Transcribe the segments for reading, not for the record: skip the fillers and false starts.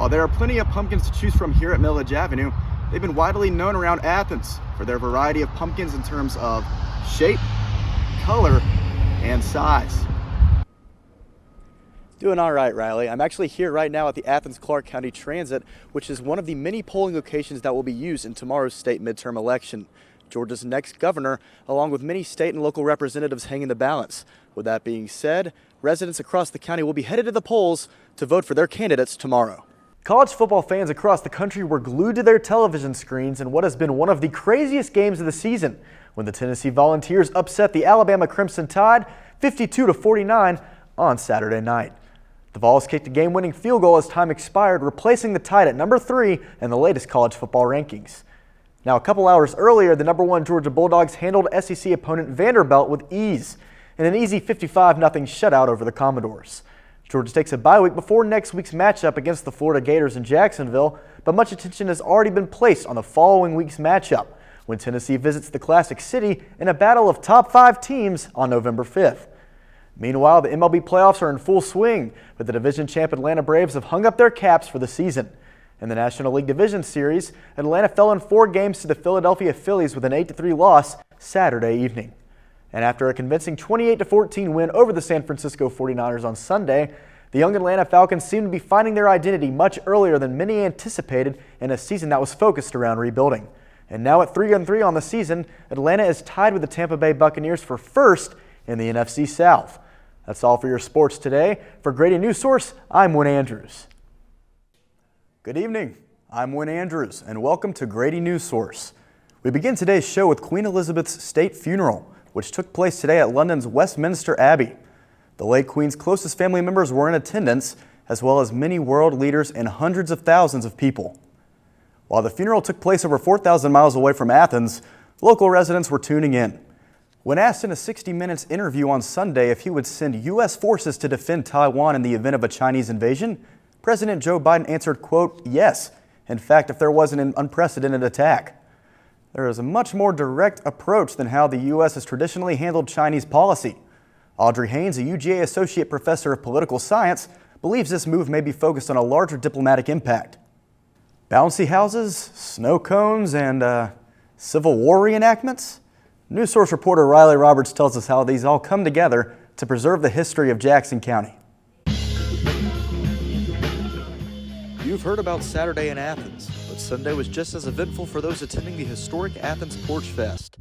While there are plenty of pumpkins to choose from here at Millage Avenue, they've been widely known around Athens for their variety of pumpkins in terms of shape, color, and size. Doing all right, Riley. I'm actually here right now at the Athens-Clarke County Transit, which is one of the many polling locations that will be used in tomorrow's state midterm election. Georgia's next governor, along with many state and local representatives, hang in the balance. With that being said, residents across the county will be headed to the polls to vote for their candidates tomorrow. College football fans across the country were glued to their television screens in what has been one of the craziest games of the season, when the Tennessee Volunteers upset the Alabama Crimson Tide 52-49 on Saturday night. The Vols kicked a game-winning field goal as time expired, replacing the Tide at number 3 in the latest college football rankings. Now, a couple hours earlier, the number 1 Georgia Bulldogs handled SEC opponent Vanderbilt with ease in an easy 55-0 shutout over the Commodores. Georgia takes a bye week before next week's matchup against the Florida Gators in Jacksonville, but much attention has already been placed on the following week's matchup, when Tennessee visits the Classic City in a battle of top 5 teams on November 5th. Meanwhile, the MLB playoffs are in full swing, but the division champ Atlanta Braves have hung up their caps for the season. In the National League Division Series, Atlanta fell in 4 games to the Philadelphia Phillies with an 8-3 loss Saturday evening. And after a convincing 28-14 win over the San Francisco 49ers on Sunday, the young Atlanta Falcons seem to be finding their identity much earlier than many anticipated in a season that was focused around rebuilding. And now at 3-3 on the season, Atlanta is tied with the Tampa Bay Buccaneers for first in the NFC South. That's all for your sports today. For Grady News Source, I'm Wynn Andrews. Good evening. I'm Wynn Andrews, and welcome to Grady News Source. We begin today's show with Queen Elizabeth's state funeral, which took place today at London's Westminster Abbey. The late Queen's closest family members were in attendance, as well as many world leaders and hundreds of thousands of people. While the funeral took place over 4,000 miles away from Athens, local residents were tuning in. When asked in a 60 Minutes interview on Sunday if he would send U.S. forces to defend Taiwan in the event of a Chinese invasion, President Joe Biden answered, quote, "Yes. In fact, if there wasn't an unprecedented attack." There is a much more direct approach than how the U.S. has traditionally handled Chinese policy. Audrey Haynes, a UGA Associate Professor of Political Science, believes this move may be focused on a larger diplomatic impact. Bouncy houses, snow cones, and Civil War reenactments? News Source reporter Riley Roberts tells us how these all come together to preserve the history of Jackson County. You've heard about Saturday in Athens, but Sunday was just as eventful for those attending the historic Athens Porch Fest.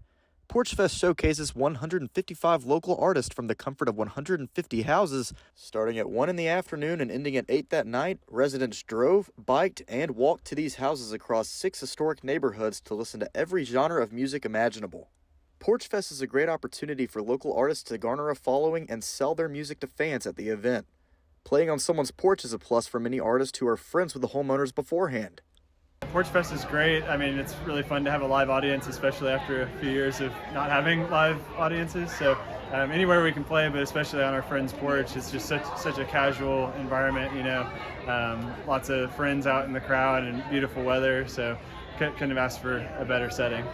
Porch Fest showcases 155 local artists from the comfort of 150 houses. Starting at 1 in the afternoon and ending at 8 that night, residents drove, biked, and walked to these houses across 6 historic neighborhoods to listen to every genre of music imaginable. Porch Fest is a great opportunity for local artists to garner a following and sell their music to fans at the event. Playing on someone's porch is a plus for many artists who are friends with the homeowners beforehand. Porch Fest is great. I mean, it's really fun to have a live audience, especially after a few years of not having live audiences. So anywhere we can play, but especially on our friend's porch, it's just such a casual environment, you know. Lots of friends out in the crowd and beautiful weather, so couldn't have asked for a better setting.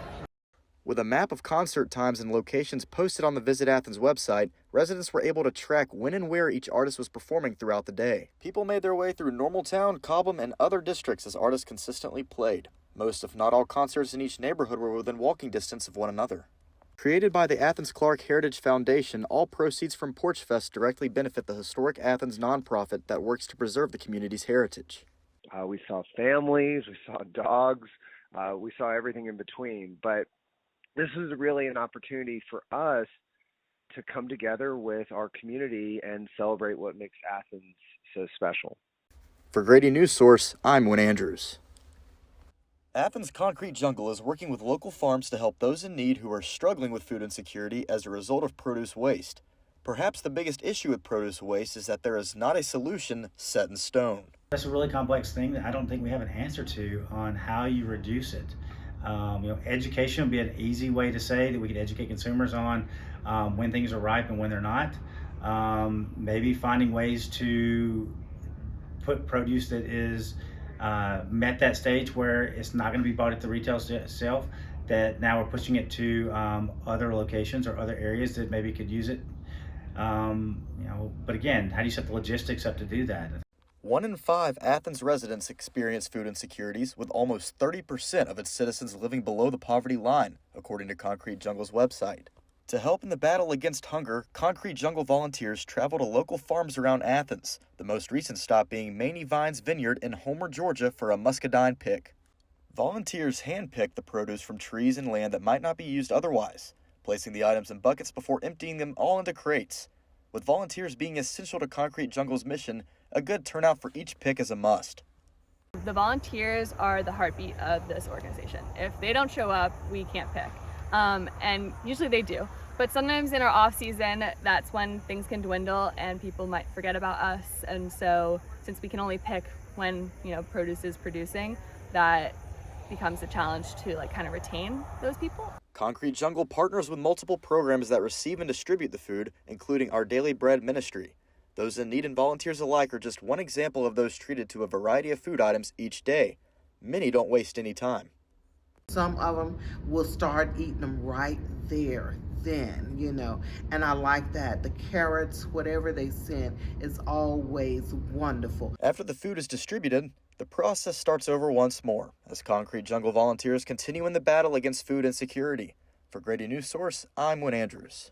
With a map of concert times and locations posted on the Visit Athens website, residents were able to track when and where each artist was performing throughout the day. People made their way through Normaltown, Cobham, and other districts as artists consistently played. Most, if not all, concerts in each neighborhood were within walking distance of one another. Created by the Athens-Clarke Heritage Foundation, all proceeds from Porch Fest directly benefit the Historic Athens nonprofit that works to preserve the community's heritage. We saw families, we saw dogs, we saw everything in between, but this is really an opportunity for us to come together with our community and celebrate what makes Athens so special. For Grady News Source, I'm Wynn Andrews. Athens Concrete Jungle is working with local farms to help those in need who are struggling with food insecurity as a result of produce waste. Perhaps the biggest issue with produce waste is that there is not a solution set in stone. That's a really complex thing that I don't think we have an answer to on how you reduce it. Education would be an easy way to say that we could educate consumers on when things are ripe and when they're not. Maybe finding ways to put produce that is met that stage where it's not going to be bought at the retail shelf, that now we're pushing it to other locations or other areas that maybe could use it. But again, how do you set the logistics up to do that? 1 in 5 Athens residents experience food insecurities, with almost 30% of its citizens living below the poverty line, according to Concrete Jungle's website. To help in the battle against hunger, Concrete Jungle volunteers travel to local farms around Athens, the most recent stop being Maney Vine's Vineyard in Homer, Georgia, for a muscadine pick. Volunteers handpick the produce from trees and land that might not be used otherwise, placing the items in buckets before emptying them all into crates. With volunteers being essential to Concrete Jungle's mission, a good turnout for each pick is a must. The volunteers are the heartbeat of this organization. If they don't show up, we can't pick. And usually they do. But sometimes in our off season, that's when things can dwindle and people might forget about us. And so since we can only pick when, produce is producing, that becomes a challenge to kind of retain those people. Concrete Jungle partners with multiple programs that receive and distribute the food, including Our Daily Bread ministry. Those in need and volunteers alike are just one example of those treated to a variety of food items each day. Many don't waste any time. Some of them will start eating them right there, then, and I like that. The carrots, whatever they send, is always wonderful. After the food is distributed, the process starts over once more as Concrete Jungle volunteers continue in the battle against food insecurity. For Grady News Source, I'm Wynn Andrews.